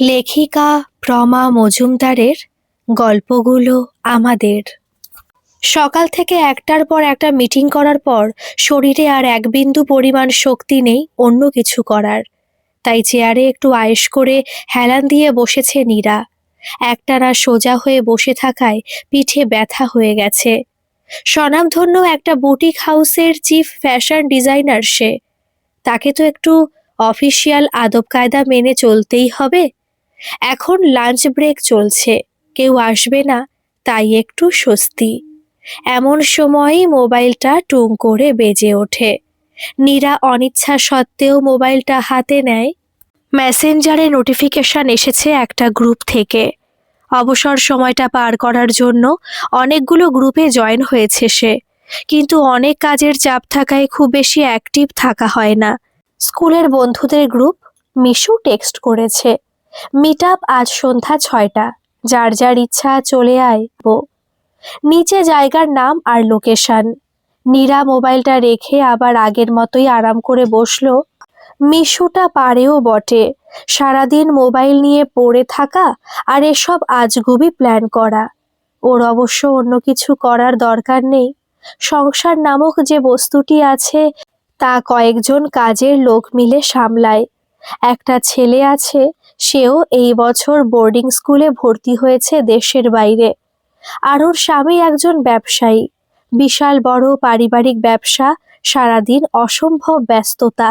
লেখিকা প্রমা মজুমদারের গল্পগুলো আমাদের। সকাল থেকে একটার পর একটা মিটিং করার পর শরীরে আর এক বিন্দু পরিমাণ শক্তি নেই অন্য কিছু করার। তাই চেয়ারে একটু আয়েশ করে হেলান দিয়ে বসেছে নীরা। একটানা সোজা হয়ে বসে থাকায় পিঠে ব্যথা হয়ে গেছে। স্বনামধন্য একটা বুটিক হাউসের চিফ ফ্যাশন ডিজাইনার সে। তাকে তো একটু অফিসিয়াল আদব কায়দা মেনে চলতেই হবে। এখন লাঞ্চ ব্রেক চলছে, কেউ আসবে না, তাই একটু স্বস্তি। এমন সময়ই মোবাইলটা টুং করে বেজে ওঠে। নীরা অনিচ্ছা সত্ত্বেও মোবাইলটা হাতে নেয়। মেসেঞ্জারে নোটিফিকেশন এসেছে একটা গ্রুপ থেকে। অবসর সময়টা পার করার জন্য অনেকগুলো গ্রুপে জয়েন হয়েছে সে, কিন্তু অনেক কাজের চাপ থাকায় খুব বেশি অ্যাক্টিভ থাকা হয় না। স্কুলের বন্ধুদের গ্রুপ। মিশু টেক্সট করেছে, মিট আপ আজ সন্ধ্যা 6টা, যার যার ইচ্ছা চলে আয়। নিচে জায়গার নাম আর লোকেশন। নীরা মোবাইলটা রেখে আবার আগের মতোই আরাম করে বসলো। মিশুটা পারেও বটে, সারাদিন মোবাইল নিয়ে পড়ে থাকা আর এসব আজগুবি প্ল্যান করা। ওর অবশ্য অন্য কিছু করার দরকার নেই। সংসার নামক যে বস্তুটি আছে তা কয়েকজন কাজের লোক মিলে সামলায়। একটা ছেলে আছে, সেও এই বছর বোর্ডিং স্কুলে ভর্তি হয়েছে দেশের বাইরে। আর ওর স্বামী একজন ব্যবসায়ী, বিশাল বড় পারিবারিক ব্যবসা, সারাদিন অসম্ভব ব্যস্ততা।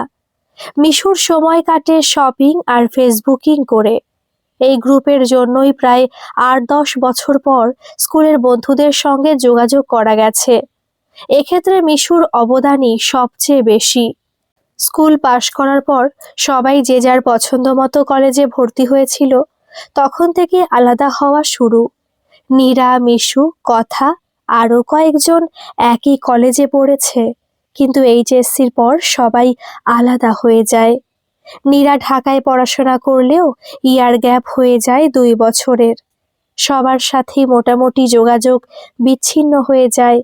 মিশুর সময় কাটে শপিং আর ফেসবুকিং করে। এই গ্রুপের জন্যই প্রায় 8-10 বছর পর স্কুলের বন্ধুদের সঙ্গে যোগাযোগ করা গেছে। এক্ষেত্রে মিশুর অবদানই সবচেয়ে বেশি। স্কুল পাশ করার পর সবাই যে যার পছন্দ মতো কলেজে ভর্তি হয়েছিল, তখন থেকে আলাদা হওয়া শুরু। নীরা, মিশু, কথা আরও কয়েকজন একই কলেজে পড়েছে, কিন্তু এইচএসসির পর সবাই আলাদা হয়ে যায়। নীরা ঢাকায় পড়াশোনা করলেও ইয়ার গ্যাপ হয়ে যায় 2 বছরের। সবার সাথেই মোটামুটি যোগাযোগ বিচ্ছিন্ন হয়ে যায়।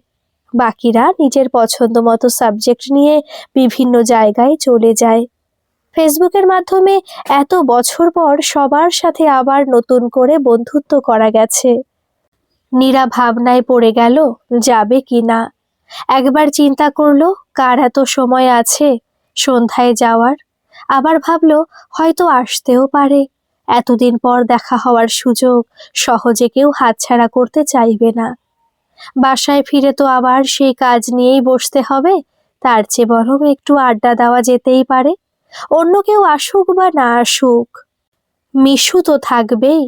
বাকিরা নিজের পছন্দ মতো সাবজেক্ট নিয়ে বিভিন্ন জায়গায় চলে যায়। ফেসবুকের মাধ্যমে এত বছর পর সবার সাথে আবার নতুন করে বন্ধুত্ব করা গেছে। নীরা ভাবনায় পড়ে গেল যাবে কি না। একবার চিন্তা করলো কার এত সময় আছে সন্ধ্যায় যাওয়ার। আবার ভাবলো হয়তো আসতেও পারে। এতদিন পর দেখা হওয়ার সুযোগ সহজে কেউ হাতছাড়া করতে চাইবে না। বাসায় ফিরে তো আবার সেই কাজ নিয়েই বসতে হবে, তার চেয়ে বরং একটু আড্ডা দেওয়া যেতেই পারে। অন্য কেউ আসুক বা না আসুক, মিশু তো থাকবেই।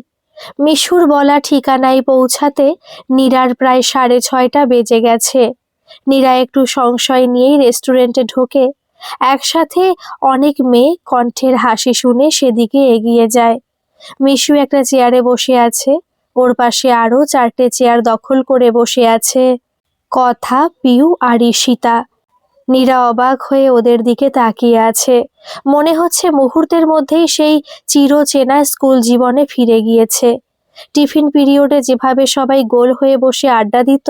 মিশুর বলা ঠিকানায় পৌঁছাতে নীরার প্রায় 6:30 বেজে গেছে। নীরা একটু সংশয় নিয়েই রেস্টুরেন্টে ঢোকে। একসাথে অনেক মেয়ে কণ্ঠের হাসি শুনে সেদিকে এগিয়ে যায়। মিশু একটা চেয়ারে বসে আছে, ওর পাশে আরও 4টে চেয়ার দখল করে বসে আছে কথা, পিউ আর ঈশিতা। নীরা অবাক হয়ে ওদের দিকে তাকিয়ে আছে। মনে হচ্ছে মুহূর্তের মধ্যেই সেই চিরচেনা স্কুল জীবনে ফিরে গিয়েছে। টিফিন পিরিয়ডে যেভাবে সবাই গোল হয়ে বসে আড্ডা দিত,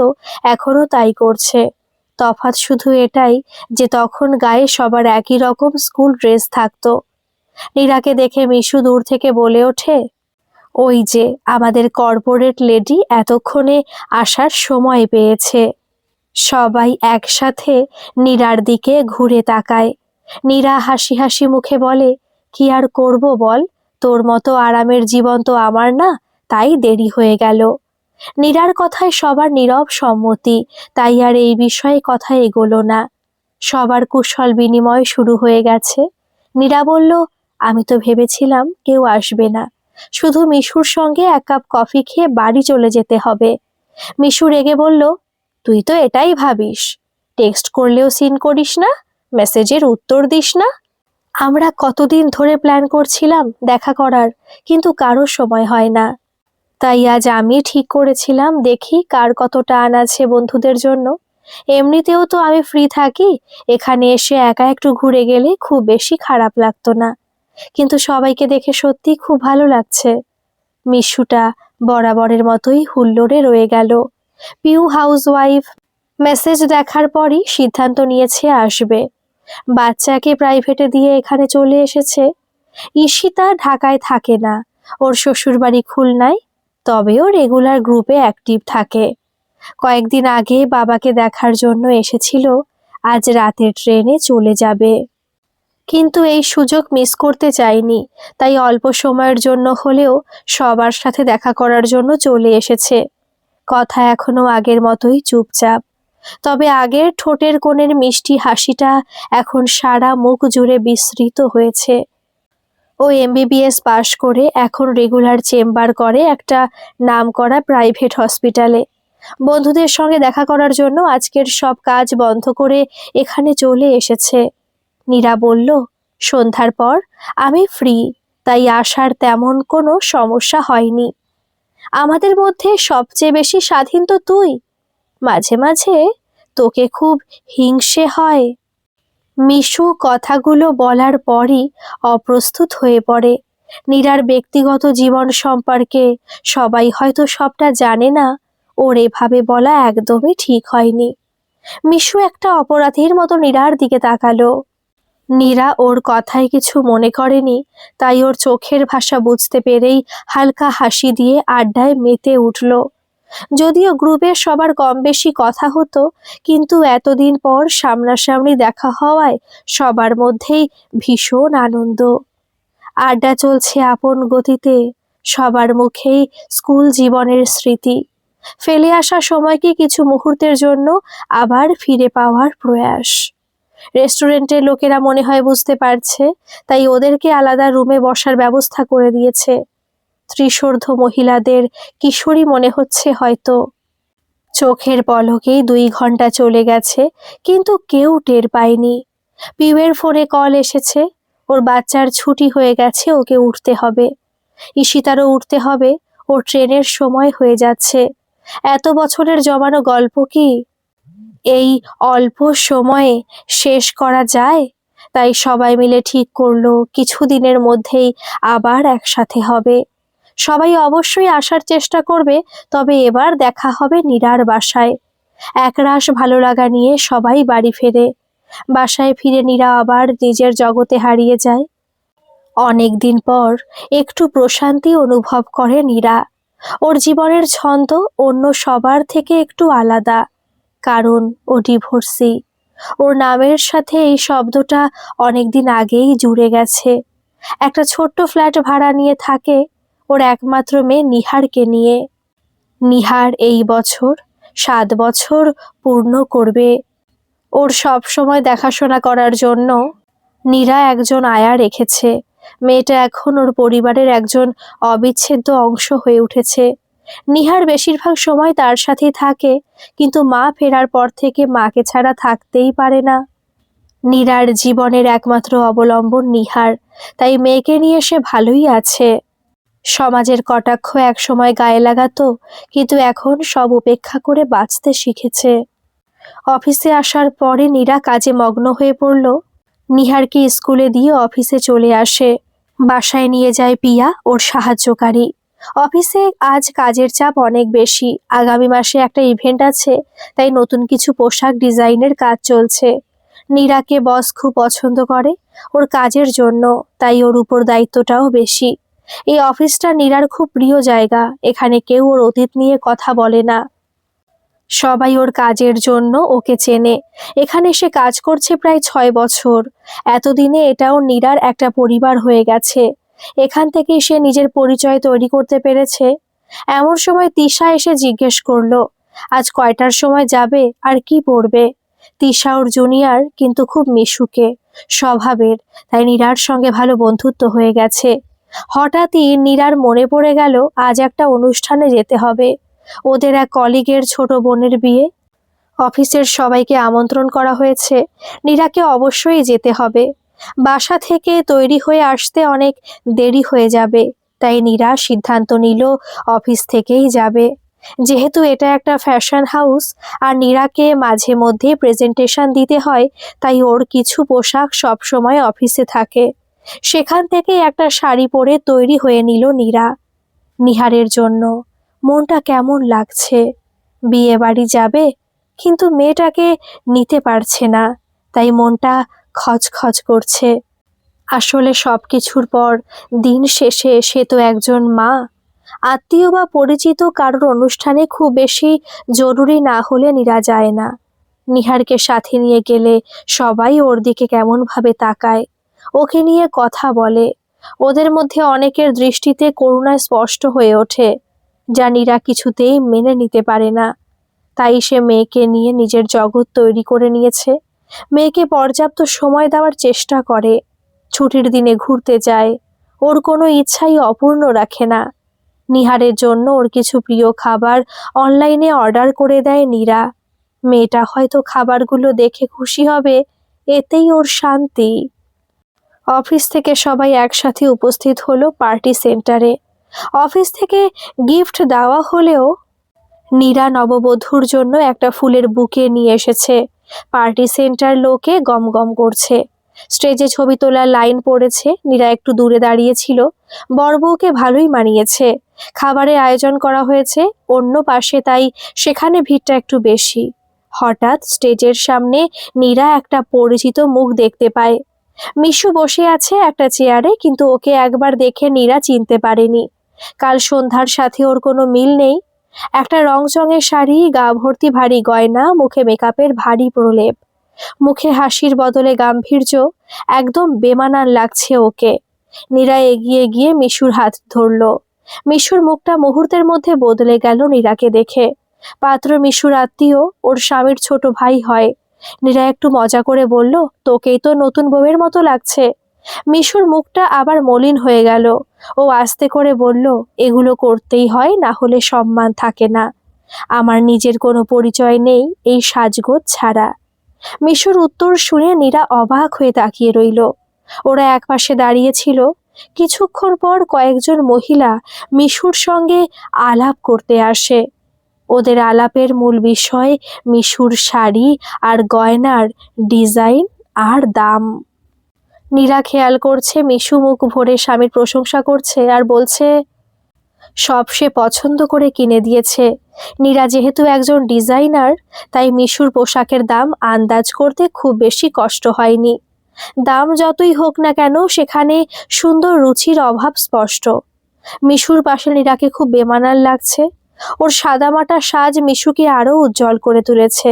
এখনও তাই করছে। তফাৎ শুধু এটাই যে তখন গায়ে সবার একই রকম স্কুল ড্রেস থাকতো। নীরাকে দেখে মিশু দূর থেকে বলে ওঠে, ওই যে আমাদের কর্পোরেট লেডি এতক্ষণে আসার সময় পেয়েছে। সবাই একসাথে নীরার দিকে ঘুরে তাকায়। নীরা হাসি হাসি মুখে বলে, কি আর করব বল, তোর মতো আরামের জীবন তো আমার না, তাই দেরি হয়ে গেল। নীরার কথায় সবার নীরব সম্মতি, তাই আর এই বিষয়ে কথা এগোলো না। সবার কুশল বিনিময় শুরু হয়ে গেছে। নীরা বলল, আমি তো ভেবেছিলাম কেউ আসবে না, শুধু মিশুর সঙ্গে 1 কাপ কফি খেয়ে বাড়ি চলে যেতে হবে। মিশু রেগে বলল, তুই তো এটাই ভাবিস, টেক্সট করলেও সিন করিস না, মেসেজের উত্তর দিস না। আমরা কতদিন ধরে প্ল্যান করছিলাম দেখা করার, কিন্তু কারো সময় হয় না। তাই আজ আমি ঠিক করেছিলাম দেখি কার কত টান আছে বন্ধুদের জন্য। এমনিতেও তো আমি ফ্রি থাকি, এখানে এসে একা একটু ঘুরে গেলে খুব বেশি খারাপ লাগতো না। কিন্তু সবাইকে দেখে সত্যি খুব ভালো লাগছে। মিশুটা বরাবরের মতোই হুল্লোড়ে রয়ে গেল। পিউ হাউসওয়াইফ মেসেজ দেখার পরই সিদ্ধান্ত নিয়েছে আসবে। বাচ্চাকে প্রাইভেটে দিয়ে এখানে চলে এসেছে। ঈশিতা ঢাকায় থাকে না, ওর শ্বশুরবাড়ি খুলনায়, তবেও রেগুলার গ্রুপে অ্যাক্টিভ থাকে। কয়েকদিন আগে বাবাকে দেখার জন্য এসেছিল, আজ রাতের ট্রেনে চলে যাবে। কিন্তু এই সুযোগ মিস করতে চাইনি, তাই অল্প সময়ের জন্য হলেও সবার সাথে দেখা করার জন্য চলে এসেছে। কথা এখনো আগের মতোই চুপচাপ, তবে আগের ঠোঁটের কোণের মিষ্টি হাসিটা এখন সারা মুখ জুড়ে বিস্তৃত হয়েছে। ও এমবিবিএস পাশ করে এখন রেগুলার চেম্বার করে একটা নামকরা প্রাইভেট হসপিটালে। বন্ধুদের সঙ্গে দেখা করার জন্য আজকের সব কাজ বন্ধ করে এখানে চলে এসেছে। নীরা বলল, সন্ধ্যার পর আমি ফ্রি, তাই আসার তেমন কোনো সমস্যা হয়নি। আমাদের মধ্যে সবচেয়ে বেশি স্বাধীন তো তুই। মাঝে মাঝে তোকে খুব হিংসে হয়। মিশু কথাগুলো বলার পরই অপ্রস্তুত হয়ে পড়ে। নীরার ব্যক্তিগত জীবন সম্পর্কে সবাই হয়তো সবটা জানে না, ওর এভাবে বলা একদমই ঠিক হয়নি। মিশু একটা অপরাধীর মতো নীরার দিকে তাকালো। নীরা ওর কথায় কিছু মনে করেনি, তাই ওর চোখের ভাষা বুঝতে পেরেই হালকা হাসি দিয়ে আড্ডায় মেতে উঠল। যদিও গ্রুপের সবার কম বেশি কথা হতো, কিন্তু এতদিন পর সামনাসামনি দেখা হওয়ায় সবার মধ্যেই ভীষণ আনন্দ। আড্ডা চলছে আপন গতিতে, সবার মুখেই স্কুল জীবনের স্মৃতি। ফেলে আসা সময়কে কিছু মুহূর্তের জন্য আবার ফিরে পাওয়ার প্রয়াস। রেস্টুরেন্টের লোকেরা মনে হয় বুঝতে পারছে, তাই ওদেরকে আলাদা রুমে বসার ব্যবস্থা করে দিয়েছে। ত্রিশোর্ধ্ব মহিলাদের কিশোরী মনে হচ্ছে হয়তো। চোখের পলকেই 2 ঘন্টা চলে গেছে, কিন্তু কেউ টের পায়নি। পিউয়ের ফোনে কল এসেছে, ওর বাচ্চার ছুটি হয়ে গেছে, ওকে উঠতে হবে। ঈশিতারও উঠতে হবে, ওর ট্রেনের সময় হয়ে যাচ্ছে। এত বছরের জমানো গল্প কি এই অল্প সময়ে শেষ করা যায়? তাই সবাই মিলে ঠিক করলো কিছুদিনের মধ্যেই আবার একসাথে হবে। সবাই অবশ্যই আসার চেষ্টা করবে, তবে এবার দেখা হবে নীরার বাসায়। একরাশ ভালো লাগা নিয়ে সবাই বাড়ি ফেরে। বাসায় ফিরে নীরা আবার নিজের জগতে হারিয়ে যায়। অনেক দিন পর একটু প্রশান্তি অনুভব করে নীরা। ওর জীবনের ছন্দ অন্য সবার থেকে একটু আলাদা, কারণ ও ডিভোর্সি। ওর নামের সাথে এই শব্দটা অনেকদিন আগেই জুড়ে গেছে। একটা ছোট্ট ফ্ল্যাট ভাড়া নিয়ে থাকে ওর একমাত্র মেয়ে নিহারকে নিয়ে। নিহার এই বছর 7 বছর পূর্ণ করবে। ওর সব সময় দেখাশোনা করার জন্য নীরা একজন আয়া রেখেছে। মেয়েটা এখন ওর পরিবারের একজন অবিচ্ছেদ্য অংশ হয়ে উঠেছে। নিহার বেশিরভাগ সময় তার সাথেই থাকে, কিন্তু মা ফেরার পর থেকে মাকে ছাড়া থাকতেই পারে না। নীরার জীবনের একমাত্র অবলম্বন নিহার, তাই মেয়েকে নিয়ে সে ভালোই আছে। সমাজের কটাক্ষ একসময় গায়ে লাগাতো, কিন্তু এখন সব উপেক্ষা করে বাঁচতে শিখেছে। অফিসে আসার পরে নীরা কাজে মগ্ন হয়ে পড়ল। নিহারকে স্কুলে দিয়ে অফিসে চলে আসে। বাসায় নিয়ে যায় পিয়া, ওর সাহায্যকারী। অফিসে আজ কাজের চাপ অনেক বেশি। আগামী মাসে একটা ইভেন্ট আছে, তাই নতুন কিছু পোশাক ডিজাইনের কাজ চলছে। নীরাকে বস খুব পছন্দ করে ওর কাজের জন্য, তাই ওর উপর দায়িত্বটাও বেশি। এই অফিসটা নীরার খুব প্রিয় জায়গা। এখানে কেউ ওর অতীত নিয়ে কথা বলে না, সবাই ওর কাজের জন্য ওকে চেনে। এখানে সে কাজ করছে প্রায় 6 বছর। এতদিনে এটাও নীরার একটা পরিবার হয়ে গেছে। এখান থেকেই সে নিজের পরিচয় তৈরি করতে পেরেছে। এমন সময় তিশা এসে জিজ্ঞেস করলো, আজ কয়টার সময় যাবে আর কি পড়বে? তিশা ওর জুনিয়র, কিন্তু খুব মিশুকে স্বভাবের, তাই নীরার সঙ্গে ভালো বন্ধুত্ব হয়ে গেছে। হঠাৎই নীরার মনে পড়ে গেল আজ একটা অনুষ্ঠানে যেতে হবে। ওদের এক কলিগের ছোট বোনের বিয়ে। অফিসের সবাইকে আমন্ত্রণ করা হয়েছে, নীরাকে অবশ্যই যেতে হবে। বাসা থেকে তৈরি হয়ে আসতে অনেক দেরি হয়ে যাবে, তাই নীরা সিদ্ধান্ত নিল অফিস থেকেই যাবে। যেহেতু এটা একটা ফ্যাশন হাউস আর নীরাকে মাঝে মধ্যে প্রেজেন্টেশন দিতে হয়, তাই ওর কিছু পোশাক সব সময় অফিসে থাকে। সেখান থেকে একটা শাড়ি পরে তৈরি হয়ে নিল নীরা। নিহারের জন্য মনটা কেমন লাগছে। বিয়ে বাড়ি যাবে, কিন্তু মেয়েটাকে নিতে পারছে না, তাই মনটা খচখচ করছে। আসলে সব কিছুর পর দিন শেষে সে তো একজন মা। আত্মীয় বা পরিচিত কারোর অনুষ্ঠানে খুব বেশি জরুরি না হলে নীরা যায় না। নিহারকে সাথে নিয়ে গেলে সবাই ওর দিকে কেমনভাবে তাকায়, ওকে নিয়ে কথা বলে। ওদের মধ্যে অনেকের দৃষ্টিতে করুণা স্পষ্ট হয়ে ওঠে, যা নীরা কিছুতেই মেনে নিতে পারে না। তাই সে মেয়েকে নিয়ে নিজের জগৎ তৈরি করে নিয়েছে। মেয়েকে পর্যাপ্ত সময় দেওয়ার চেষ্টা করে, ছুটির দিনে ঘুরতে যায়, ওর কোনো ইচ্ছাই অপূর্ণ রাখে না। নিহারের জন্য ওর কিছু প্রিয় খাবার অনলাইনে অর্ডার করে দেয় নীরা। মেয়েটা হয়তো খাবারগুলো দেখে খুশি হবে, এতেই ওর শান্তি। অফিস থেকে সবাই একসাথে উপস্থিত হলো পার্টি সেন্টারে। অফিস থেকে গিফট দেওয়া হলেও নীরা নববধূর জন্য একটা ফুলের বুকে নিয়ে এসেছে। পার্টি সেন্টার লোকে গমগম করছে। স্টেজে ছবি তোলার লাইন পড়েছে। নীরা একটু দূরে দাঁড়িয়েছিল। বরবউকে ভালোই মানিয়েছে। খাবারের আয়োজন করা হয়েছে অন্য পাশে, তাই সেখানে ভিড়টা একটু বেশি। হঠাৎ স্টেজের সামনে নীরা একটা পরিচিত মুখ দেখতে পায়। মিশু বসে আছে একটা চেয়ারে, কিন্তু ওকে একবার দেখে নীরা চিনতে পারেনি। কাল সন্ধ্যার সাথে ওর কোনো মিল নেই। একটা রংচঙের শাড়ি, গা ভর্তি ভারী গয়না, মুখে মেকআপের ভারী প্রলেপ, মুখে হাসির বদলে গাম্ভীর্য, একদম বেমানান লাগছে ওকে। নীরা এগিয়ে গিয়ে মিশুর হাত ধরল। মিশুর মুখটা মুহূর্তের মধ্যে বদলে গেল নীরাকে দেখে। পাত্র মিশুর আত্মীয়, ওর স্বামীর ছোট ভাই হয়। নীরা একটু মজা করে বলল, তোকেই তো নতুন বউয়ের মতো লাগছে। মিশুর মুখটা আবার মলিন হয়ে গেল। ও আস্তে করে বলল, এগুলো করতেই হয়, না হলে সম্মান থাকে না। আমার নিজের কোনো পরিচয় নেই এই সাজগোজ ছাড়া। মিশুর উত্তর শুনে নীরা অবাক হয়ে তাকিয়ে রইল। ওরা একপাশে দাঁড়িয়েছিল। কিছুক্ষণ পর কয়েকজন মহিলা মিশুর সঙ্গে আলাপ করতে আসে। ওদের আলাপের মূল বিষয় মিশুর শাড়ি আর গয়নার ডিজাইন আর দাম। নীরা খেয়াল করছে মিশু মুখ ভরে স্বামীর প্রশংসা করছে আর বলছে সব সে পছন্দ করে কিনে দিয়েছে। নীরা যেহেতু একজন ডিজাইনার, তাই মিশুর পোশাকের দাম আন্দাজ করতে খুব বেশি কষ্ট হয়নি। দাম যতই হোক না কেন, সেখানে সুন্দর রুচির অভাব স্পষ্ট। মিশুর পাশে নীরাকে খুব বেমানান লাগছে। ওর সাদামাটা সাজ মিশুকে আরো উজ্জ্বল করে তুলেছে।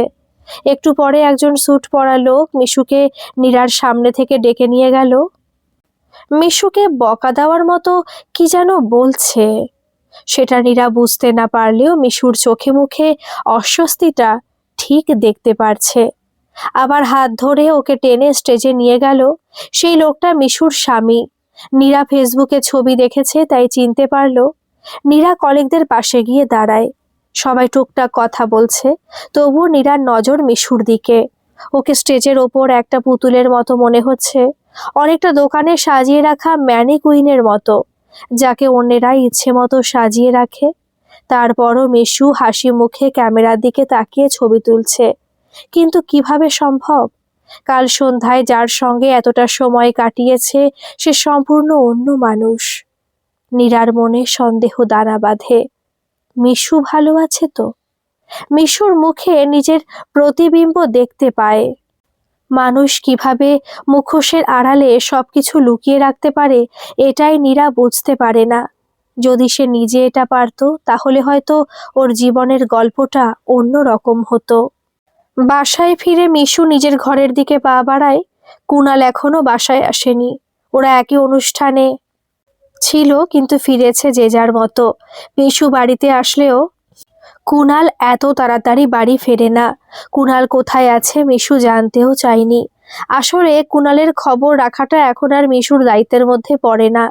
একটু পরে একজন স্যুট পরা লোক মিশুকে নীরার সামনে থেকে ডেকে নিয়ে গেল। মিশুকে বকা দেওয়ার মতো কি যেন বলছে। সেটা নীরা বুঝতে না পারলেও মিশুর চোখে মুখে অস্বস্তিটা ঠিক দেখতে পারছে। আবার হাত ধরে ওকে টেনে স্টেজে নিয়ে গেল। সেই লোকটা মিশুর স্বামী। নীরা ফেসবুকে ছবি দেখেছে, তাই চিনতে পারলো। নীরা কলিগদের পাশে গিয়ে দাঁড়ায়। সবাই টুকটাক কথা বলছে, তবুও নীরার নজর মিশুর দিকে। ওকে স্টেজের ওপর একটা পুতুলের মতো মনে হচ্ছে, অনেকটা দোকানে সাজিয়ে রাখা ম্যানিকুইনের মতো, যাকে অন্যেরা ইচ্ছে মতো সাজিয়ে রাখে। তারপরও মিশু হাসি মুখে ক্যামেরার দিকে তাকিয়ে ছবি তুলছে। কিন্তু কিভাবে সম্ভব? কাল সন্ধ্যায় যার সঙ্গে এতটা সময় কাটিয়েছে, সে সম্পূর্ণ অন্য মানুষ। নীরার মনে সন্দেহ দানা বাঁধে। মিশু ভালো আছে তো? মিশুর মুখে নিজের প্রতিবিম্ব দেখতে পায়। মানুষ কিভাবে মুখোশের আড়ালে সবকিছু লুকিয়ে রাখতে পারে, এটাই নীরা বুঝতে পারে না। যদি সে নিজে এটা পারত, তাহলে হয়তো ওর জীবনের গল্পটা অন্য রকম হতো। বাসায় ফিরে মিশু নিজের ঘরের দিকে পা বাড়ায়। কুনাল এখনো বাসায় আসেনি। ওরা একই অনুষ্ঠানে ছিল, কিন্তু ফিরেছে যে যার মতো। মিশু বাড়িতে আসলেও কুনাল এত তাড়াতাড়ি বাড়ি ফেরে না। কুনাল কোথায় আছে মিশু জানতেও চায়নি। আসলে কুনালের খবর রাখাটা এখন আর মিশুর দায়িত্বের মধ্যে পড়ে না।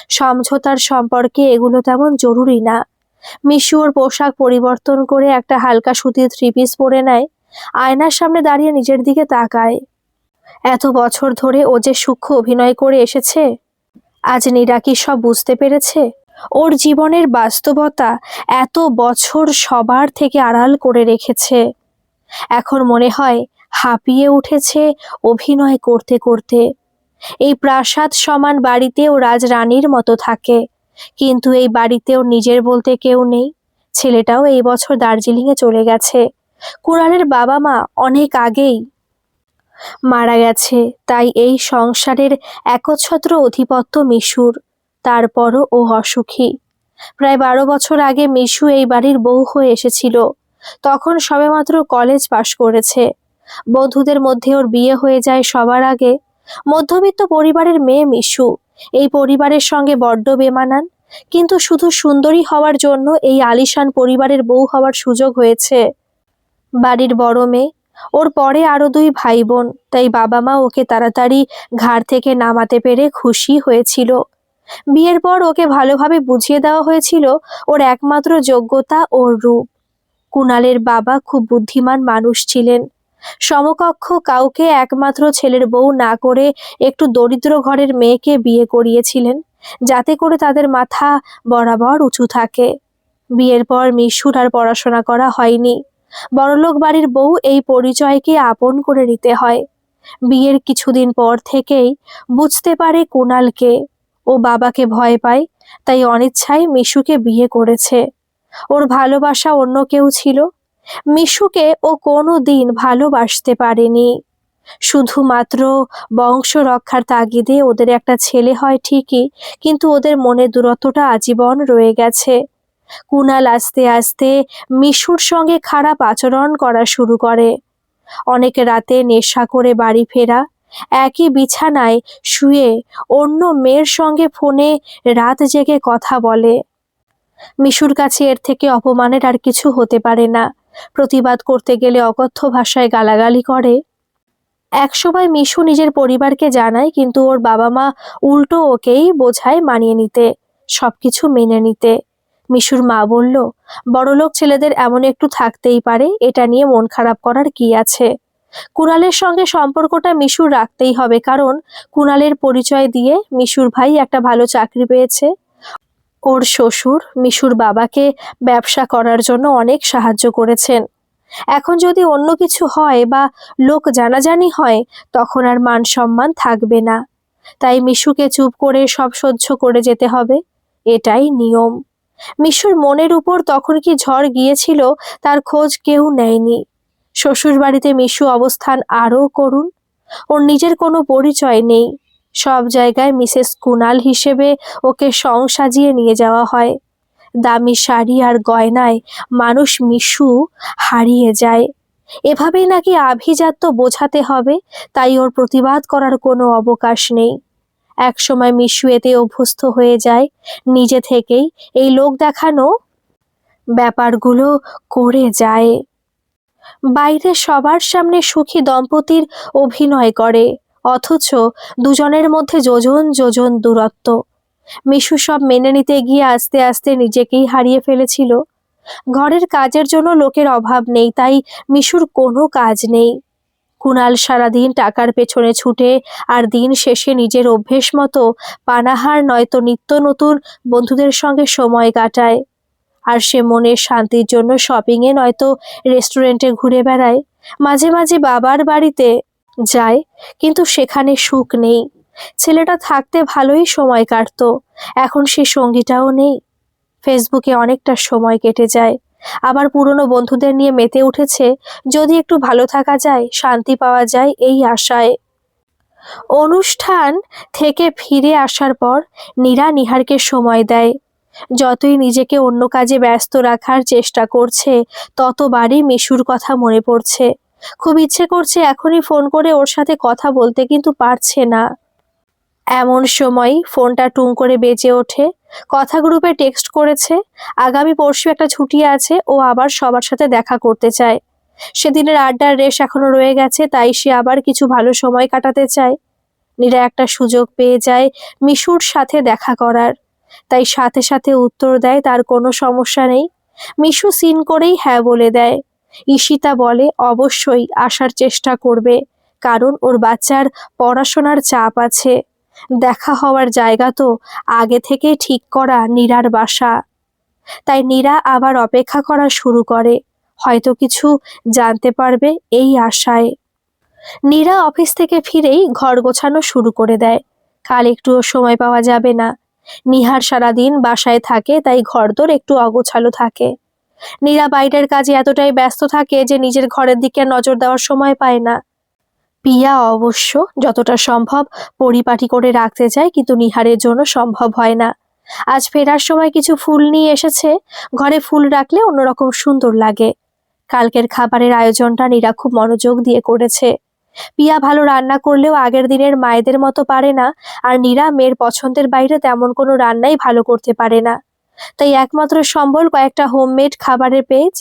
সমঝোতার সম্পর্কে এগুলো তেমন জরুরি না। মিশু ওর পোশাক পরিবর্তন করে একটা হালকা সুতির থ্রি পিস পরে নেয়। আয়নার সামনে দাঁড়িয়ে নিজের দিকে তাকায়। এত বছর ধরে ও যে সূক্ষ্ম অভিনয় করে এসেছে, আজ নীরা কি সব বুঝতে পেরেছে? ওর জীবনের বাস্তবতা এত বছর সবার থেকে আড়াল করে রেখেছে। এখন মনে হয় হাঁপিয়ে উঠেছে অভিনয় করতে করতে। এই প্রাসাদ সমান বাড়িতেও রাজরানীর মতো থাকে, কিন্তু এই বাড়িতেও নিজের বলতে কেউ নেই। ছেলেটাও এই বছর দার্জিলিংয়ে চলে গেছে। কুণালের বাবা মা অনেক আগেই মারা গেছে, তাই এই সংসারের একচ্ছত্র অধিপত্য মিশুর। তারপরও ও অসুখী। প্রায় 12 বছর আগে মিশু এই বাড়ির বউ হয়ে এসেছিল। তখন সবেমাত্র কলেজ পাশ করেছে। বন্ধুদের মধ্যে ওর বিয়ে হয়ে যায় সবার আগে। মধ্যবিত্ত পরিবারের মেয়ে মিশু এই পরিবারের সঙ্গে বড্ড বেমানান, কিন্তু শুধু সুন্দরী হওয়ার জন্য এই আলিশান পরিবারের বউ হওয়ার সুযোগ হয়েছে। বাড়ির বড় মেয়ে, ওর পরে আরো 2 ভাই বোন, তাই বাবা মা ওকে তাড়াতাড়ি ঘাড় থেকে নামাতে পেরে খুশি হয়েছিল। বিয়ের পর ওকে ভালোভাবে বুঝিয়ে দেওয়া হয়েছিল ওর একমাত্র যোগ্যতা ওর রূপ। কুণালের বাবা খুব বুদ্ধিমান মানুষ ছিলেন। সমকক্ষ কাউকে একমাত্র ছেলের বউ না করে একটু দরিদ্র ঘরের মেয়েকে বিয়ে করিয়েছিলেন, যাতে করে তাদের মাথা বরাবর উঁচু থাকে। বিয়ের পর মিশুর আর পড়াশোনা করা হয়নি। বড়লোক বাড়ির বউ এই পরিচয়কে আপন করে নিতে হয়। বিয়ের কিছুদিন পর থেকেই বুঝতে পারে কুণালকে। ও বাবাকে ভয় পায়, তাই অনিচ্ছায় মিশুকে বিয়ে করেছে। ওর ভালোবাসা অন্য কেউ ছিল। মিশুকে ও কোনো দিন ভালোবাসতে পারেনি। শুধুমাত্র বংশ রক্ষার তাগিদে ওদের একটা ছেলে হয় ঠিকই, কিন্তু ওদের মনে দূরত্বটা আজীবন রয়ে গেছে। কুণাল আস্তে আস্তে মিশুর সঙ্গে খারাপ আচরণ করা শুরু করে। অনেক রাতে নেশা করে বাড়ি ফেরা, একই বিছানায় শুয়ে অন্য মেয়ের সঙ্গে ফোনে রাত জেগে কথা বলে। মিশুর কাছে এর থেকে অপমানের আর কিছু হতে পারে না। প্রতিবাদ করতে গেলে অকথ্য ভাষায় গালাগালি করে। একসময় মিশু নিজের পরিবারকে জানায়, কিন্তু ওর বাবা মা উল্টো ওকেই বোঝায় মানিয়ে নিতে, সবকিছু মেনে নিতে। মিশুর মা বলল, বড়লোক ছেলেদের এমন একটু থাকতেই পারে, এটা নিয়ে মন খারাপ করার কি আছে। কুণালের সঙ্গে সম্পর্কটা মিশুর রাখতেই হবে, কারণ কুণালের পরিচয় দিয়ে মিশুর ভাই একটা ভালো চাকরি পেয়েছে। ওর শ্বশুর মিশুর বাবাকে ব্যবসা করার জন্য অনেক সাহায্য করেছেন। এখন যদি অন্য কিছু হয় বা লোক জানাজানি হয়, তখন আর মান সম্মান থাকবে না। তাই মিশুকে চুপ করে সব সহ্য করে যেতে হবে, এটাই নিয়ম। মিশুর মনের উপর তখন কি ঝড় গিয়েছিল তার খোঁজ কেউ নেয়নি। শ্বশুর বাড়িতে মিশু অবস্থান আরও করুণ। ওর নিজের কোনো পরিচয় নেই। সব জায়গায় মিসেস কুণাল হিসেবে ওকে সাজিয়ে নিয়ে যাওয়া হয়। দামি শাড়ি আর গয়নায় মানুষ মিশু হারিয়ে যায়। এভাবেই নাকি আভিজাত্য বোঝাতে হবে, তাই ওর প্রতিবাদ করার কোনো অবকাশ নেই। একসময় মিশু এতে অভ্যস্ত হয়ে যায়, নিজে থেকেই এই লোক দেখানো ব্যাপারগুলো করে যায়। বাইরে সবার সামনে সুখী দম্পতির অভিনয় করে, অথচ দুজনের মধ্যে যোজন যোজন দূরত্ব। মিশু সব মেনে নিতে গিয়ে আস্তে আস্তে নিজেকেই হারিয়ে ফেলেছিল। ঘরের কাজের জন্য লোকের অভাব নেই, তাই মিশুর কোনো কাজ নেই। কুণাল সারাদিন টাকার পেছনে ছুটে আর দিন শেষে নিজের অভ্যেস মতো পানাহার নয়তো নিত্য নতুন বন্ধুদের সঙ্গে সময় কাটায়। আর সে মনের শান্তির জন্য শপিংয়ে নয়তো রেস্টুরেন্টে ঘুরে বেড়ায়। মাঝে মাঝে বাবার বাড়িতে যায়, কিন্তু সেখানে সুখ নেই। ছেলেটা থাকতে ভালোই সময় কাটতো, এখন সে সঙ্গীটাও নেই। ফেসবুকে অনেকটা সময় কেটে যায়, আবার পুরনো বন্ধুদের নিয়ে মেতে উঠেছে, যদি একটু ভালো থাকা যায়, শান্তি পাওয়া যায় এই আশায়। অনুষ্ঠান থেকে ফিরে আসার পর নীরা নিহারকে সময় দেয়। যতই নিজেকে অন্য কাজে ব্যস্ত রাখার চেষ্টা করছে, ততবারই মিশুর কথা মনে পড়ছে। খুব ইচ্ছে করছে এখনই ফোন করে ওর সাথে কথা বলতে, কিন্তু পারছে না। এমন সময় ফোনটা টুং করে বেজে ওঠে। কথা গ্রুপে টেক্সট করেছে, আগামী পরশু একটা ছুটি আছে, ও আবার সবার সাথে দেখা করতে চায়। সেদিনের আড্ডার রেশ এখনো রয়ে গেছে, তাই সে আবার কিছু ভালো সময় কাটাতে চায়। নীরা একটা সুযোগ পেয়ে যায় মিশুর সাথে দেখা করার, তাই সাথে সাথে উত্তর দেয় তার কোনো সমস্যা নেই। মিশু সিন করেই হ্যাঁ বলে দেয়। ঈশিতা বলে অবশ্যই আসার চেষ্টা করবে, কারণ ওর বাচ্চার পড়াশোনার চাপ আছে। দেখা হওয়ার জায়গা তো আগে থেকে ঠিক করা নীরার বাসা। তাই নীরা আবার অপেক্ষা করা শুরু করে, হয়তো কিছু জানতে পারবে এই আশায়। নীরা অফিস থেকে ফিরেই ঘর গোছানো শুরু করে দেয়। কাল একটুও সময় পাওয়া যাবে না। নিহার সারাদিন বাসায় থাকে, তাই ঘরদোর একটু অগোছালো থাকে। নীরা বাইরের কাজে এতটাই ব্যস্ত থাকে যে নিজের ঘরের দিকে নজর দেওয়ার সময় পায় না। পিয়া অবশ্য যতটা সম্ভব পরিপাটি করে রাখতে চায়, কিন্তু নিহারের জন্য সম্ভব হয় না। আজ ফেরার সময় কিছু ফুল নিয়ে এসেছে। ঘরে ফুল রাখলে অন্যরকম সুন্দর লাগে। কালকের খাবারের আয়োজনটা নীরা খুব মনোযোগ দিয়ে করেছে। পিয়া ভালো রান্না করলেও আগের দিনের মায়েদের মতো পারে না, আর নীরা মেয়ের পছন্দের বাইরে তেমন কোনো রান্নাই ভালো করতে পারে না। তাই একমাত্র সম্বল কয়েকটা হোমমেড খাবারের পেজ।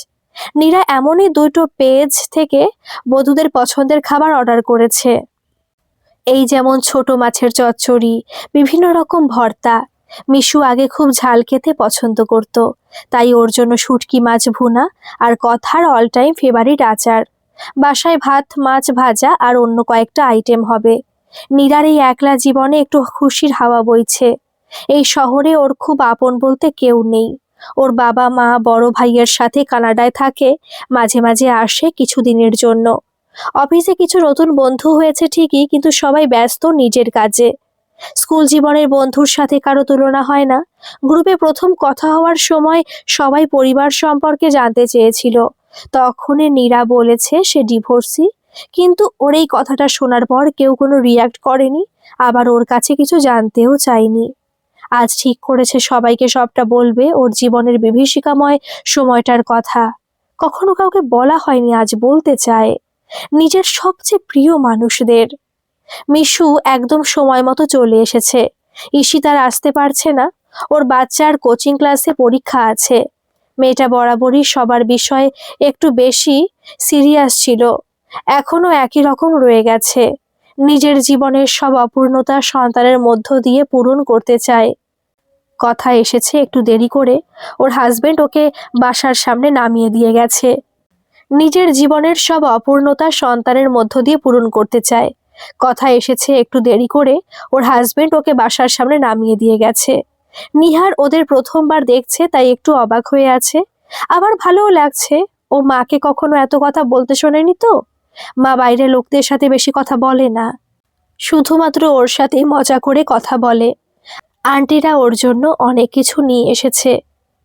নীরা এমনই দুটো পেজ থেকে বধূদের পছন্দের খাবার অর্ডার করেছে। এই যেমন ছোট মাছের চচ্চড়ি, বিভিন্ন রকম ভর্তা। মিশু আগে খুব ঝাল খেতে পছন্দ করত, তাই ওর জন্য শুটকি মাছ ভুনা আর কথার অল টাইম ফেভারিট আচার। বাসায় ভাত, মাছ ভাজা আর অন্য কয়েকটা আইটেম হবে। নীরার এই একলা জীবনে একটু খুশির হাওয়া বইছে। এই শহরে ওর খুব আপন বলতে কেউ নেই। ওর বাবা মা বড় ভাইয়ের সাথে কানাডায় থাকে, মাঝে মাঝে আসে কিছুদিনের জন্য। অফিসে কিছু নতুন বন্ধু হয়েছে ঠিকই, কিন্তু সবাই ব্যস্ত নিজের কাজে। স্কুল জীবনের বন্ধুর সাথে কারো তুলনা হয় না। গ্রুপে প্রথম কথা হওয়ার সময় সবাই পরিবার সম্পর্কে জানতে চেয়েছিল। তখনই নীরা বলেছে সে ডিভোর্সি, কিন্তু ওর এই কথাটা শোনার পর কেউ কোনো রিয়াক্ট করেনি, আবার ওর কাছে কিছু জানতেও চায়নি। আজ ঠিক করেছে সবাইকে সবটা বলবে, ওর জীবনের বিভীষিকাময় সময়টার কথা। কখনো কাউকে বলা হয়নি, আজ বলতে চায় নিজের সবচেয়ে প্রিয় মানুষদের। মিশু একদম সময় মতো চলে এসেছে। ঈশিতার আসতে পারছে না, ওর বাচ্চার কোচিং ক্লাসে পরীক্ষা আছে। মেয়েটা বরাবরই সবার বিষয়ে একটু বেশি সিরিয়াস ছিল, এখনো একই রকম রয়ে গেছে। নিজের জীবনের সব অপূর্ণতা সন্তানের মধ্য দিয়ে পূরণ করতে চায়। কথা এসেছে একটু দেরি করে ওর হাজবেন্ড ওকে বাসার সামনে নামিয়ে দিয়ে গেছে। নিজের জীবনের সব অপূর্ণতা সন্তানের মধ্য দিয়ে পূরণ করতে চায়। কথা এসেছে একটু দেরি করে ওর হাজবেন্ড ওকে বাসার সামনে নামিয়ে দিয়ে গেছে। নিহার ওদের প্রথমবার দেখছে, তাই একটু অবাক হয়ে আছে, আবার ভালোও লাগছে। ও মাকে কখনো এত কথা বলতে শোনেনি তো। মা বাইরের লোকদের সাথে বেশি কথা বলে না, শুধুমাত্র ওর সাথেই মজা করে কথা বলে। আন্টিরা ওর জন্য অনেক কিছু নিয়ে এসেছে।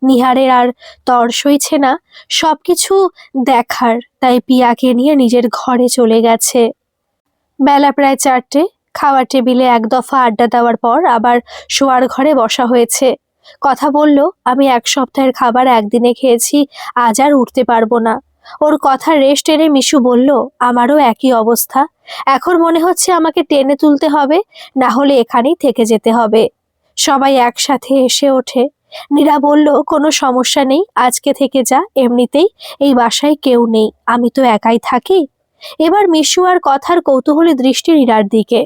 নিহারের আর তর সইছে না সবকিছু দেখার, তাই পিয়াকে নিয়ে নিজের ঘরে চলে গেছে। বেলা প্রায় 4টে। খাওয়ার টেবিলে এক দফা আড্ডা দেওয়ার পর আবার শোয়ার ঘরে বসা হয়েছে। কথা বলল, আমি 1 সপ্তাহের খাবার একদিনে খেয়েছি, আজ আর উঠতে পারবো না। ওর কথা রেস্ট টেনে মিশু বলল, আমারও একই অবস্থা। এখন মনে হচ্ছে আমাকে টেনে তুলতে হবে, না হলে এখানেই থেকে যেতে হবে। সবাই একসাথে এসে ওঠে। নীরা বলল, কোনো সমস্যা নেই, আজকে থেকে যা, এমনিতেই এই বাসায় কেউ নেই, আমি তো একাই থাকি। এবার মিশু আর কথার কৌতূহলী দৃষ্টি নীরার দিকে।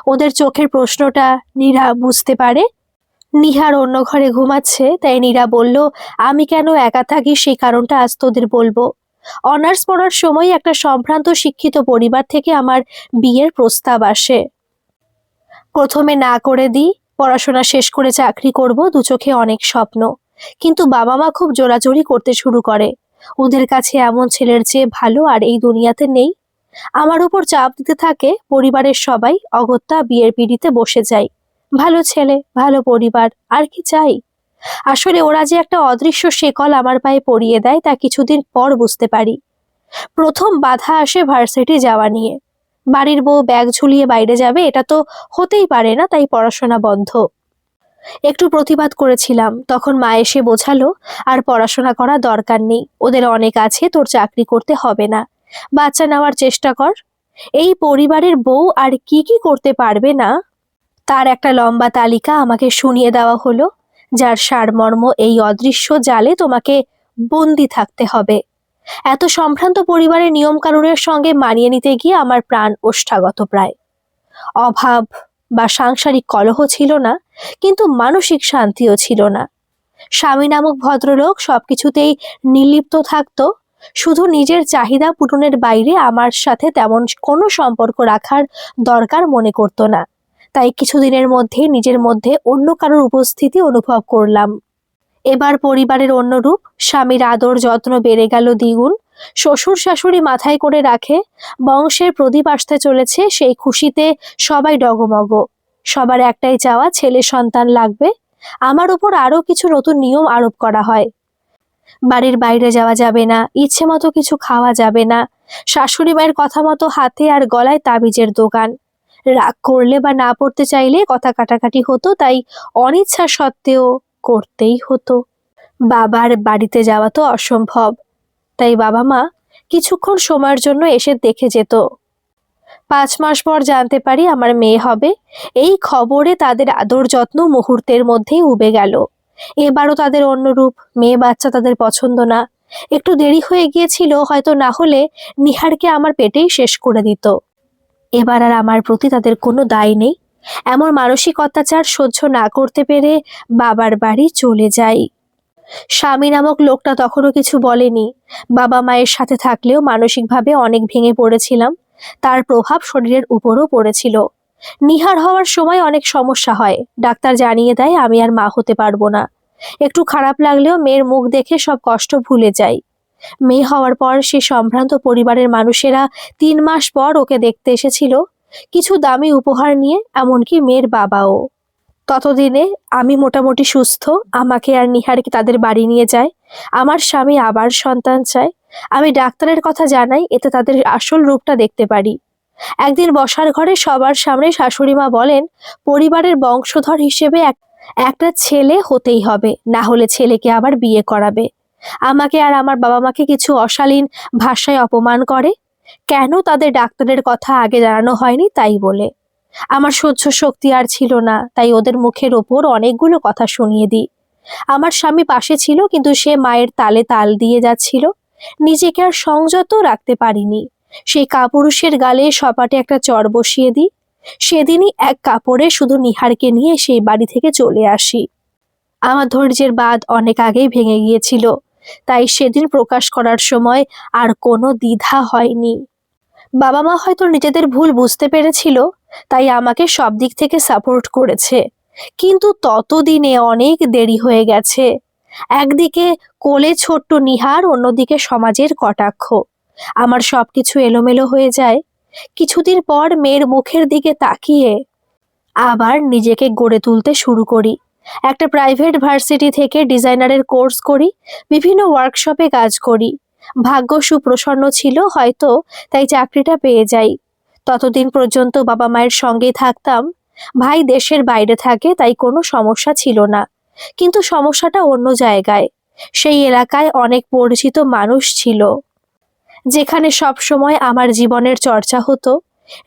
ওদের চোখের প্রশ্নটা নীরা বুঝতে পারে। নিহার অন্য ঘরে ঘুমাচ্ছে, তাই নীরা বলল, আমি কেন একা থাকি সেই কারণটা আজ তোদের বলবো। অনার্স পড়ার সময় একটা সম্ভ্রান্ত শিক্ষিত পরিবার থেকে আমার বিয়ের প্রস্তাব আসে। প্রথমে না করে দিই, পড়াশোনা শেষ করে চাকরি করব, দু চোখে অনেক স্বপ্ন। কিন্তু বাবা মা খুব জোরাজোরি করতে শুরু করে। ওদের কাছে এমন ছেলের চেয়ে ভালো আর এই দুনিয়াতে নেই। আমার উপর চাপ দিতে থাকে পরিবারের সবাই, অগত্যা বিয়ের পিঁড়িতে বসে যাই। ভালো ছেলে, ভালো পরিবার, আর কি চাই। আসলে ওরা যে একটা অদৃশ্য শেকল আমার পায়ে পরিয়ে দেয় তা কিছুদিন পর বুঝতে পারি। প্রথম বাধা আসে ভার্সিটি যাওয়া নিয়ে। বাড়ির বউ ব্যাগ ঝুলিয়ে বাইরে যাবে, এটা তো হতেই পারে না, তাই পড়াশোনা বন্ধ। একটু প্রতিবাদ করেছিলাম, তখন মা এসে বোঝালো, আর পড়াশোনা করা দরকার নেই, ওদের অনেক আছে, তোর চাকরি করতে হবে না, বাচ্চা নেওয়ার চেষ্টা কর। এই পরিবারের বউ আর কি কি করতে পারবে না, তার একটা লম্বা তালিকা আমাকে শুনিয়ে দেওয়া হলো, যার সারমর্ম এই অদৃশ্য জালে তোমাকে বন্দি থাকতে হবে। এত সম্ভ্রান্ত পরিবারের নিয়ম কানুনের সঙ্গে মানিয়ে নিতে গিয়ে আমার প্রাণ ওষ্ঠাগত প্রায়। অভাব বা সাংসারিক কলহ ছিল না, কিন্তু মানসিক শান্তিও ছিল না। স্বামী নামক ভদ্রলোক সবকিছুতেই নির্লিপ্ত থাকতো, শুধু নিজের চাহিদা পূরণের বাইরে আমার সাথে তেমন কোনো সম্পর্ক রাখার দরকার মনে করতো না। তাই কিছুদিনের মধ্যে নিজের মধ্যে অন্য কারোর উপস্থিতি অনুভব করলাম। এবার পরিবারের অন্য রূপ, স্বামীর আদর যত্ন বেড়ে গেল দ্বিগুণ। শ্বশুর শাশুড়ি মাথায় করে রাখে, বংশের প্রদীপ আসতে চলেছে, সেই খুশিতে সবাই ডগমগ। সবার একটাই চাওয়া, ছেলে সন্তান লাগবে। আমার উপর আরো কিছু নতুন নিয়ম আরোপ করা হয়। বাড়ির বাইরে যাওয়া যাবে না, ইচ্ছে মতো কিছু খাওয়া যাবে না, শাশুড়ি মায়ের কথা মতো হাতে আর গলায় তাবিজের দোকান। রাগ করলে বা না পড়তে চাইলে কথা কাটাকাটি হতো, তাই অনিচ্ছা সত্ত্বেও করতেই হতো। বাবার বাড়িতে যাওয়া তো অসম্ভব, তাই বাবা মা কিছুক্ষণ সময়ের জন্য এসে দেখে যেত। 5 মাস পর জানতে পারি আমার মেয়ে হবে। এই খবরে তাদের আদর যত্ন মুহূর্তের মধ্যেই উবে গেল। এবারও তাদের অন্য রূপ, মেয়ে বাচ্চা তাদের পছন্দ না। একটু দেরি হয়ে গিয়েছিল, হয়তো না হলে নিহারকে আমার পেটেই শেষ করে দিত। এবার আর আমার প্রতি তাদের কোনো দায় নেই। এমন মানসিক অত্যাচার সহ্য না করতে পেরে বাবার বাড়ি চলে যাই। স্বামী নামক লোকটা তখনও কিছু বলেনি। বাবা মায়ের সাথে থাকলেও মানসিকভাবে অনেক ভেঙে পড়েছিলাম। তার প্রভাব শরীরের উপরও পড়েছিল। নিহার হওয়ার সময় অনেক সমস্যা হয়, ডাক্তার জানিয়ে দেয় আমি আর মা হতে পারবো না। একটু খারাপ লাগলেও মেয়ের মুখ দেখে সব কষ্ট ভুলে যাই। মেয়ে হওয়ার পর সে সম্ভ্রান্ত পরিবারের মানুষেরা 3 মাস পর ওকে দেখতে এসেছিল, কিছু দামি উপহার নিয়ে, এমনকি মেয়ের বাবাও। ততদিনে আমি মোটামুটি সুস্থ। আমাকে আর নিহারকে তাদের বাড়ি নিয়ে যায়। আমার স্বামী আবার সন্তান চায়। আমি ডাক্তারের কথা জানাই, এতে তাদের আসল রূপটা দেখতে পারি। একদিন বসার ঘরে সবার সামনে শাশুড়ি মা বলেন, পরিবারের বংশধর হিসেবে একটা ছেলে হতেই হবে, না হলে ছেলেকে আবার বিয়ে করাবে। আমাকে আর আমার বাবা মাকে কিছু অশালীন ভাষায় অপমান করে। কেন তাদের ডাক্তারের কথা আগে জানানো হয়নি তাই বলে। আমার সহ্য শক্তি আর ছিল না, তাই ওদের মুখের ওপর অনেকগুলো কথা শুনিয়ে দিই। আমার স্বামী পাশে ছিল, কিন্তু সে মায়ের তালে তাল দিয়ে যাচ্ছিল। নিজেকে আর সংযত রাখতে পারিনি। সেই কাপুরুষের গালে সপাটে একটা চড় বসিয়ে দিই। সেদিনই এক কাপড়ে শুধু নিহারকে নিয়ে সেই বাড়ি থেকে চলে আসি। আমার ধৈর্যের বাঁধ অনেক আগেই ভেঙে গিয়েছিল, তাই সেদিন প্রকাশ করার সময় আর কোনো দ্বিধা হয়নি। বাবা মা হয়তো নিজেদের ভুল বুঝতে পেরেছিল, তাই আমাকে সব দিক থেকে সাপোর্ট করেছে। কিন্তু ততদিনে অনেক দেরি হয়ে গেছে। একদিকে কোলে ছোট্ট নিহার, অন্যদিকে সমাজের কটাক্ষ। আমার সবকিছু এলোমেলো হয়ে যায়। কিছুদিন পর মেয়ের মুখের দিকে তাকিয়ে আবার নিজেকে গড়ে তুলতে শুরু করি। একটা প্রাইভেট ভার্সিটি থেকে ডিজাইনারের কোর্স করি, বিভিন্ন ওয়ার্কশপে কাজ করি। ভাগ্য সুপ্রসন্ন ছিল হয়তো, তাই চাকরিটা পেয়ে যাই। ততদিন পর্যন্ত বাবা মায়ের সঙ্গেই থাকতাম। ভাই দেশের বাইরে থাকে, তাই কোনো সমস্যা ছিল না। কিন্তু সমস্যাটা অন্য জায়গায়। সেই এলাকায় অনেক পরিচিত মানুষ ছিল, যেখানে সব সময় আমার জীবনের চর্চা হতো।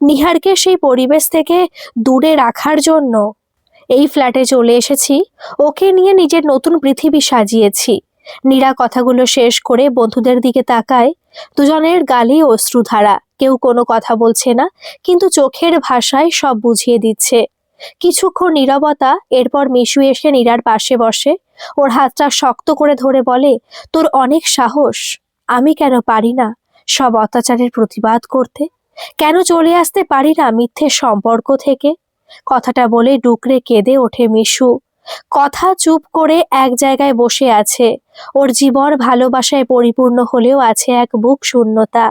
নিহারকে সেই পরিবেশ থেকে দূরে রাখার জন্য এই ফ্ল্যাটে চলে এসেছি। ওকে নিয়ে নিজের নতুন পৃথিবী সাজিয়েছি। নীরা কথাগুলো শেষ করে বন্ধুদের দিকে তাকায়। দুজনের গালে অশ্রুধারা। কেউ কোনো কথা বলছে না, কিন্তু চোখের ভাষায় সব বুঝিয়ে দিচ্ছে। কিছুক্ষণ নীরবতা, এরপর মিশু এসে নীরার পাশে বসে। ওর হাতটা শক্ত করে ধরে বলে, তোর অনেক সাহস। আমি কেন পারি না সব অত্যাচারের প্রতিবাদ করতে? কেন চলে আসতে পারি না মিথ্যে সম্পর্ক থেকে? কথাটা বলে ডুকরে কেঁদে ওঠে মিশু। কথা চুপ করে এক জায়গায় বসে আছে। ওর জীবন ভালোবাসায় পরিপূর্ণ হলেও আছে এক বুক শূন্যতা।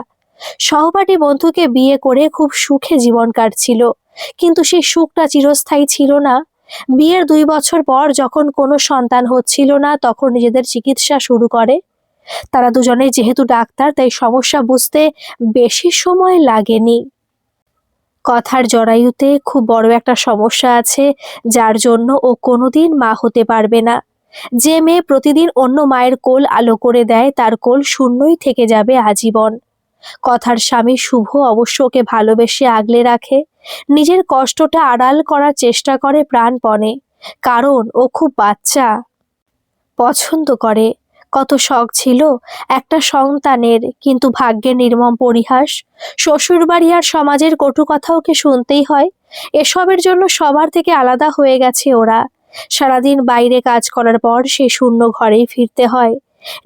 সহপাঠী বন্ধুকে বিয়ে করে খুব সুখে জীবন কাটছিল, কিন্তু সেই সুখটা চিরস্থায়ী ছিল না। বিয়ের 2 বছর পর যখন কোনো সন্তান হচ্ছিল না, তখন নিজেদের চিকিৎসা শুরু করে। তারা দুজনেই যেহেতু ডাক্তার, তাই সমস্যা বুঝতে বেশি সময় লাগেনি। কথার জরায়ুতে খুব বড় একটা সমস্যা আছে, যার জন্য ও কোনোদিন মা হতে পারবে না। যে মেয়ে প্রতিদিন অন্য মায়ের কোল আলো করে দেয়, তার কোল শূন্যই থেকে যাবে আজীবন। কথার স্বামী শুভ অবশ্য ওকে ভালোবেসে আগলে রাখে। নিজের কষ্টটা আড়াল করার চেষ্টা করে প্রাণপণে, কারণ ও খুব বাচ্চা পছন্দ করে। কত শখ ছিল একটা সন্তানের, কিন্তু ভাগ্যের নির্মম পরিহাস। শ্বশুরবাড়ি আর সমাজের কটু কথা ওকে শুনতেই হয়। এসবের জন্য সবার থেকে আলাদা হয়ে গেছে ওরা। সারাদিন বাইরে কাজ করার পর সে শূন্য ঘরেই ফিরতে হয়।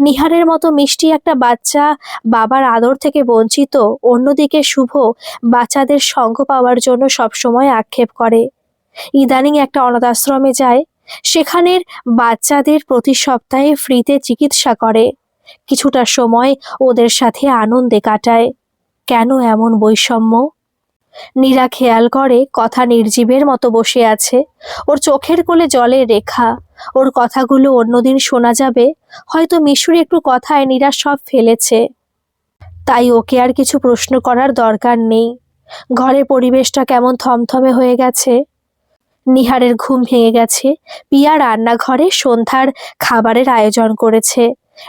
নিহারের মতো মিষ্টি একটা বাচ্চা বাবার আদর থেকে বঞ্চিত। অন্যদিকে শুভ বাচ্চাদের সঙ্গ পাওয়ার জন্য সবসময় আক্ষেপ করে। ইদানিং একটা অনাথ আশ্রমে যায়। সেখানের বাচ্চাদের প্রতি সপ্তাহে ফ্রিতে চিকিৎসা করে। কিছুটা সময় ওদের সাথে আনন্দে কাটায়। কেন এমন বৈষম্য? নীরা খেয়াল করে কথা নির্জীবের মতো বসে আছে, ওর চোখের কোলে জলের রেখা। ওর কথাগুলো অন্যদিন শোনা যাবে, হয়তো মিশুর একটু কথায় নীরা সব ফেলেছে। তাই ওকে আর কিছু প্রশ্ন করার দরকার নেই। ঘরের পরিবেশটা কেমন থমথমে হয়ে গেছে। নিহারের ঘুম ভেঙে গেছে। পিয়া রান্নাঘরে সন্ধ্যার খাবারের আয়োজন করেছে।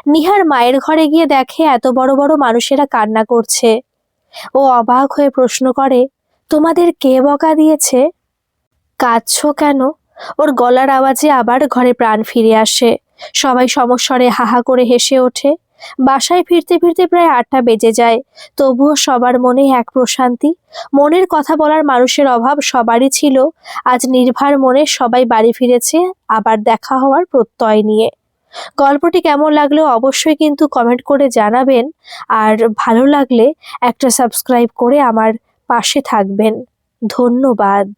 নিহার মায়ের ঘরে গিয়ে দেখে এত বড় বড় মানুষেরা কান্না করছে। ও অবাক হয়ে প্রশ্ন করে, তোমাদের কে বকা দিয়েছে? কাঁদছো কেন? ওর গলার আওয়াজে আবার ঘরে প্রাণ ফিরে আসে। সবাই সমস্বরে হাহা করে হেসে ওঠে। বাসায় ফিরতে ফিরতে প্রায় ৮টা বেজে যায়। তবুও সবার মনে এক প্রশান্তি। মনের কথা বলার মানুষের অভাব সবারই ছিল। আজ নির্ভার মনে সবাই বাড়ি ফিরেছে, আবার দেখা হওয়ার প্রত্যয় নিয়ে। গল্পটি কেমন লাগলো অবশ্যই কিন্তু কমেন্ট করে জানাবেন। আর ভালো লাগলে একটা সাবস্ক্রাইব করে আমার পাশে থাকবেন। ধন্যবাদ।